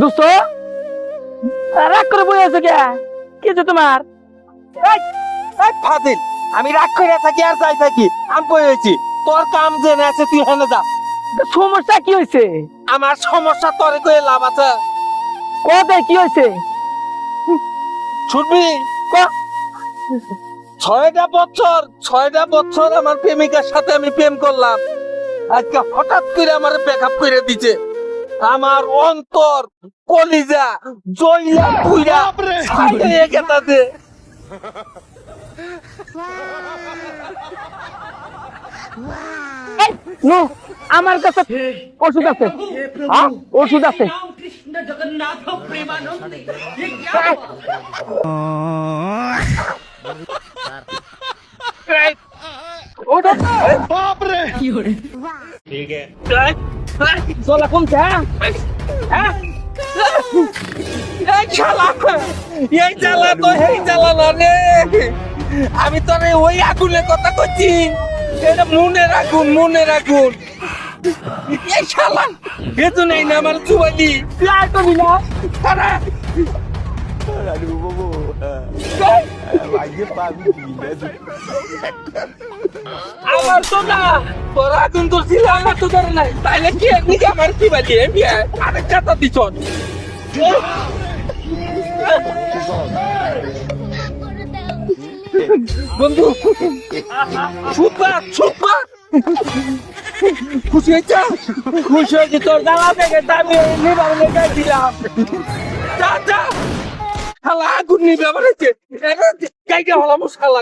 দোস্ত রাগ করে বই আছো কে কিছু তোমার ফাদিল আমি রাগ করে থাকি আর যাই থাকি আমি বলেছি তোর কাম জেনে আছে তুই হেনে যা। সমস্যা কি হয়েছে? আমার সমস্যা তোরে কয়ে লাভ আছে? কবে কি হয়েছে শুনবি? ছয়টা বছর আমার প্রেমিকার সাথে আমি প্রেম করলাম, আজকে হঠাৎ করে আমার ব্রেকআপ করে দিছে। আমার অন্তর কলিজা জইলা পুইরা ছাই হয়ে গেছে। আমার কাছে ওষুধ আছে, ওষুধ আছে। কৃষ্ণ জগন্নাথ প্রেমানন্দে জলা কমছে এই জ্বালা তো এই জ্বালা না রে, আমি তোর ওই আগুনের কথা কইছি, এটা মনের আগুন। এই শালা হেতু নাই না আমার চুবালি আর করবি না। আমার তো না তোর আগুন তোর ছিল, আমার তো ধরে নাই, তাইলে কি এমনি আমার কি বালি আরেক কথা দিছ বন্ধু। সুপার খুশি হয়েছে তোর জ্বালা থেকে দামি নিবার লেগে দিলাম। যা শালা আগুন নিবে আবার গাইকে হলাম শালা।